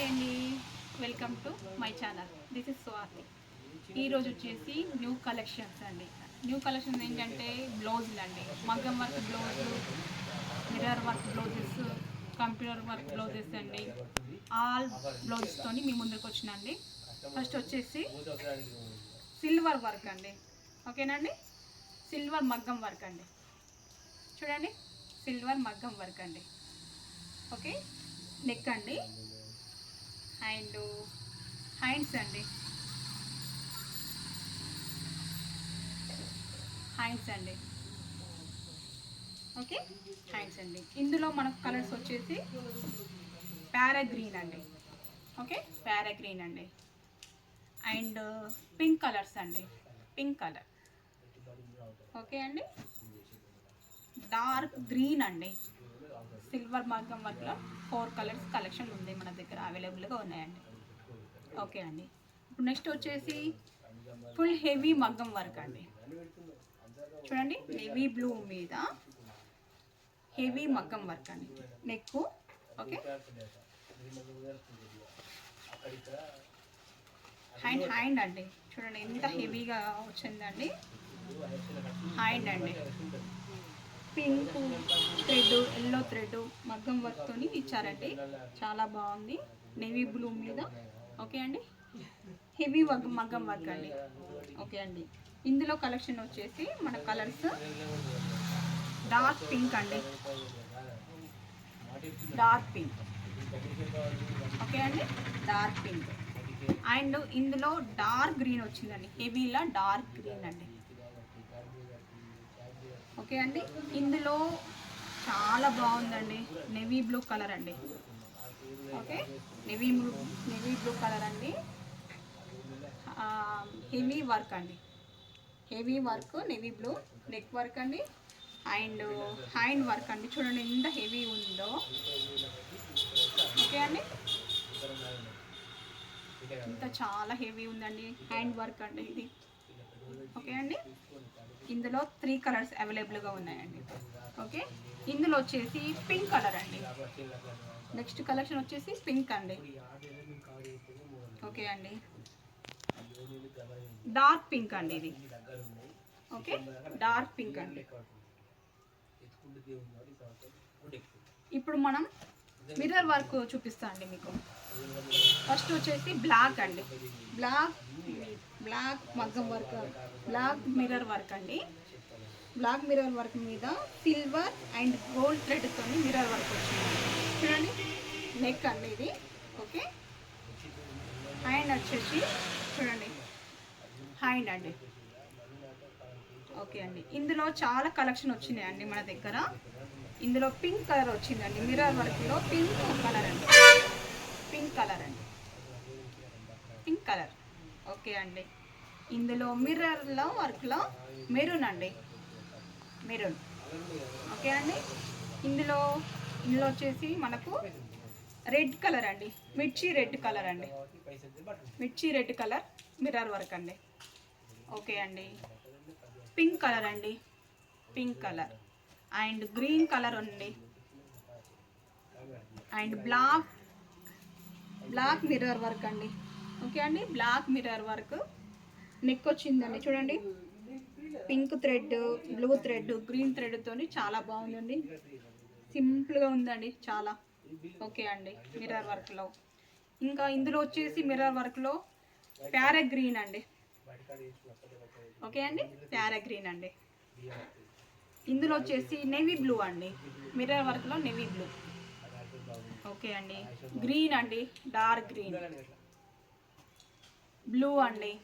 Hi అండి, welcome to my channel. This is Swathi. ఈరోజు వచ్చేసి న్యూ కలెక్షన్స్ అండి. న్యూ కలెక్షన్స్ ఏంటంటే బ్లౌజులు అండి, మగ్గం వర్క్ బ్లౌజులు, mirror work blouses, computer work blouses అండి. ఆల్ బ్లౌజెస్తో మీ ముందుకు వచ్చినండి. ఫస్ట్ వచ్చేసి సిల్వర్ వర్క్ అండి, ఓకేనండి. సిల్వర్ మగ్గం వర్క్ అండి, చూడండి. సిల్వర్ మగ్గం వర్క్ అండి, ఓకే. నెక్ అండి, అండ్ హ్యాండ్స్ అండి, హ్యాండ్స్ అండి, ఓకే. హ్యాండ్స్ అండి. ఇందులో మనకు కలర్స్ వచ్చేసి ప్యారా గ్రీన్ అండి, ఓకే. ప్యారా గ్రీన్ అండి, అండ్ పింక్ కలర్స్ అండి, పింక్ కలర్, ఓకే అండి. డార్క్ గ్రీన్ అండి. సిల్వర్ మగ్గం వర్క్లో 4 కలర్స్ కలెక్షన్ ఉంది మన దగ్గర, అవైలబుల్గా ఉన్నాయండి, ఓకే అండి. ఇప్పుడు నెక్స్ట్ వచ్చేసి ఫుల్ హెవీ మగ్గం వర్క్ అండి, చూడండి. హెవీ బ్లూ మీద హెవీ మగ్గం వర్క్ అండి. Neck, okay. హ్యాండ్ అండి, చూడండి ఎంత హెవీగా వచ్చిందండి. హ్యాండ్ అండి, పింక్ థ్రెడ్, ఎల్లో థ్రెడ్ మగ్గం వర్క్తో ఇచ్చారండి, చాలా బాగుంది. నేవీ బ్లూ మీద, ఓకే అండి. హెవీ మగ్గం వర్క్ అండి, ఓకే అండి. ఇందులో కలెక్షన్ వచ్చేసి మన కలర్స్ డార్క్ పింక్ అండి, డార్క్ పింక్, ఓకే అండి. డార్క్ పింక్, అండ్ ఇందులో డార్క్ గ్రీన్ వచ్చిందండి, హెవీలా డార్క్ గ్రీన్ అండి, ఓకే అండి. ఇందులో చాలా బాగుందండి, నేవీ బ్లూ కలర్ అండి, ఓకే. నేవీ బ్లూ కలర్ అండి. హెవీ వర్క్ అండి, heavy work, navy blue. Neck work అండి, అండ్ హ్యాండ్ వర్క్ అండి, చూడండి ఎంత హెవీ ఉందో, ఓకే అండి. ఇంత చాలా హెవీ ఉందండి, హ్యాండ్ వర్క్ అండి ఇది, ఓకే అండి. ఇందులో 3 కలర్స్ అవైలబుల్గా ఉన్నాయండి, ఓకే. ఇందులో వచ్చేసి పింక్ కలర్ అండి. నెక్స్ట్ కలెక్షన్ వచ్చేసి పింక్ అండి, ఓకే అండి. డార్క్ పింక్ అండి ఇది, ఓకే. డార్క్ పింక్ అండి. ఇప్పుడు మనం మిర్రర్ వర్క్ చూపిస్తా అండి మీకు. ఫస్ట్ వచ్చేసి బ్లాక్ అండి, బ్లాక్ మగ్గం వర్క్, బ్లాక్ మిర్రర్ వర్క్ అండి. బ్లాక్ మిర్రర్ వర్క్ మీద సిల్వర్ అండ్ గోల్డ్ థ్రెడ్తో మిర్రర్ వర్క్ వచ్చింది, చూడండి. నెక్ అండి ఇది, ఓకే. హ్యాండ్ వచ్చేసి చూడండి, హ్యాండ్ అండి, ఓకే అండి. ఇందులో చాలా కలెక్షన్ వచ్చినాయండి మన దగ్గర. ఇందులో పింక్ కలర్ వచ్చిందండి, మిర్రర్ వర్క్లో పింక్ కలర్ అండి, పింక్ కలర్ అండి, పింక్ కలర్, ఓకే అండి. ఇందులో మిర్రర్లో వర్క్లో మెరూన్ అండి, మెరూన్, ఓకే అండి. ఇందులో వచ్చేసి మనకు రెడ్ కలర్ అండి, మిర్చి రెడ్ కలర్ అండి, మిర్చి రెడ్ కలర్ మిర్రర్ వర్క్ అండి, ఓకే అండి. పింక్ కలర్ అండి, pink colour, and green colour అండి, అండ్ బ్లాక్ మిర్రర్ వర్క్ అండి, ఓకే అండి. Black mirror work. నెక్ వచ్చిందండి, చూడండి. Pink thread, blue thread, green థ్రెడ్తో చాలా బాగుందండి, సింపుల్గా ఉందండి చాలా, ఓకే అండి. మిర్రర్ వర్క్లో ఇంకా ఇందులో వచ్చేసి మిర్రర్ వర్క్లో ప్యారా గ్రీన్ అండి, ఓకే అండి. ప్యారా గ్రీన్ అండి. ఇందులో వచ్చేసి నేవీ బ్లూ అండి, మిర్రర్ వర్క్లో నేవీ బ్లూ, ఓకే అండి. గ్రీన్ అండి, డార్క్ గ్రీన్, బ్లూ అండి.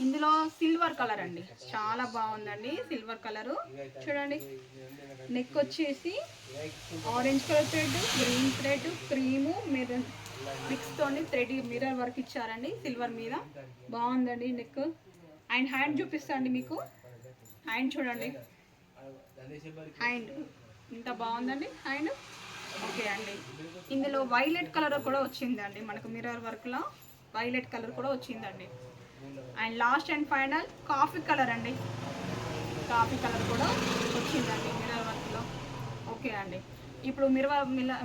ఇందులో సిల్వర్ కలర్ అండి, చాలా బాగుందండి సిల్వర్ కలరు, చూడండి. నెక్ వచ్చేసి orange colour thread, green thread, cream mirror మిక్స్తో థ్రెడ్ మిర్రర్ వర్క్ ఇచ్చారండి సిల్వర్ మీద, బాగుందండి నెక్. అండ్ హ్యాండ్ చూపిస్తాండి మీకు. హ్యాండ్ చూడండి, హ్యాండ్ ఇంత బాగుందండి హ్యాండ్, ఓకే అండి. ఇందులో వైలెట్ కలర్ కూడా వచ్చిందండి మనకు, మిర్రర్ వర్క్లో వైలెట్ కలర్ కూడా వచ్చిందండి. And last and final coffee colour అండి, కాఫీ కలర్ కూడా వచ్చిందండి మిర్రర్ వర్క్లో, ఓకే అండి. ఇప్పుడు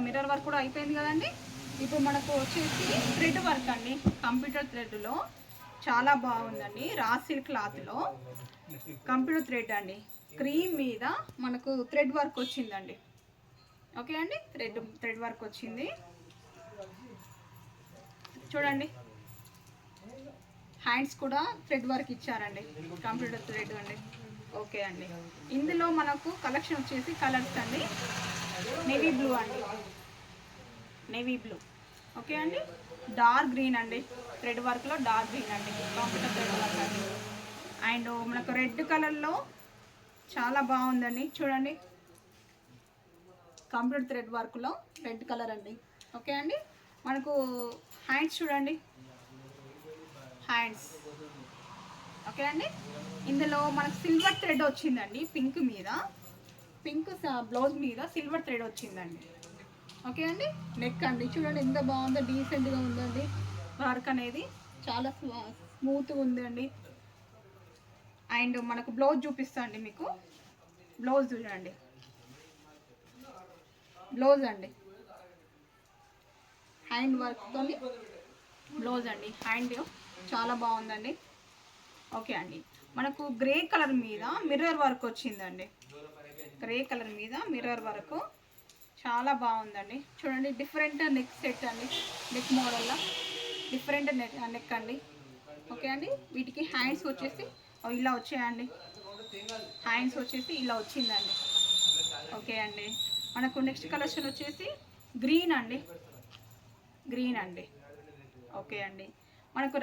మిర్రర్ వర్క్ కూడా అయిపోయింది కదండి. ఇప్పుడు మనకు వచ్చేసి థ్రెడ్ వర్క్ అండి. కంప్యూటర్ థ్రెడ్లో చాలా బాగుందండి. రా సిల్క్ క్లాత్లో కంప్యూటర్ థ్రెడ్ అండి. క్రీమ్ మీద మనకు థ్రెడ్ వర్క్ వచ్చిందండి. ఓకే అండి, థ్రెడ్ వర్క్ వచ్చింది చూడండి. హ్యాండ్స్ కూడా థ్రెడ్ వర్క్ ఇచ్చారండి, కంప్యూటర్ థ్రెడ్ అండి. ఓకే అండి, ఇందులో మనకు కలెక్షన్ వచ్చేసి కలర్స్ అండి. నేవీ బ్లూ అండి, నేవీ బ్లూ. ఓకే అండి, డార్క్ గ్రీన్ అండి. థ్రెడ్ వర్క్లో డార్క్ గ్రీన్ అండి, కంప్యూటర్ థ్రెడ్ వర్క్ అండి. అండ్ మనకు రెడ్ కలర్లో చాలా బాగుందండి చూడండి, కంప్యూటర్ థ్రెడ్ వర్క్లో రెడ్ కలర్ అండి. ఓకే అండి, మనకు హ్యాండ్స్ చూడండి, హ్యాండ్స్. ఓకే అండి, ఇందులో మనకు సిల్వర్ థ్రెడ్ వచ్చిందండి. పింక్ బ్లౌజ్ మీద సిల్వర్ థ్రెడ్ వచ్చిందండి. ఓకే అండి, నెక్ అండి చూడండి ఎంత బాగుందో, డీసెంట్గా ఉందండి. వర్క్ అనేది చాలా స్మూత్గా ఉందండి. అండ్ మనకు బ్లౌజ్ చూపిస్తా అండి మీకు. బ్లౌజ్ చూడండి, బ్లౌజ్ అండి హ్యాండ్ వర్క్తో బ్లౌజ్ అండి. హ్యాండ్ చాలా బాగుందండి. ఓకే అండి, మనకు గ్రే కలర్ మీద మిర్రర్ వర్క్ వచ్చిందండి. గ్రే కలర్ మీద మిర్రర్ వర్క్ చాలా బాగుందండి చూడండి. డిఫరెంట్ నెక్ సెట్ అండి, నెక్ మోడల్లో డిఫరెంట్ నెక్ అండి. ఓకే అండి, వీటికి హ్యాండ్స్ వచ్చేసి ఇలా వచ్చాయండి. హ్యాండ్స్ వచ్చేసి ఇలా వచ్చిందండి. ఓకే అండి, మనకు నెక్స్ట్ కలెక్షన్ వచ్చేసి గ్రీన్ అండి, గ్రీన్ అండి. ఓకే అండి, మనకు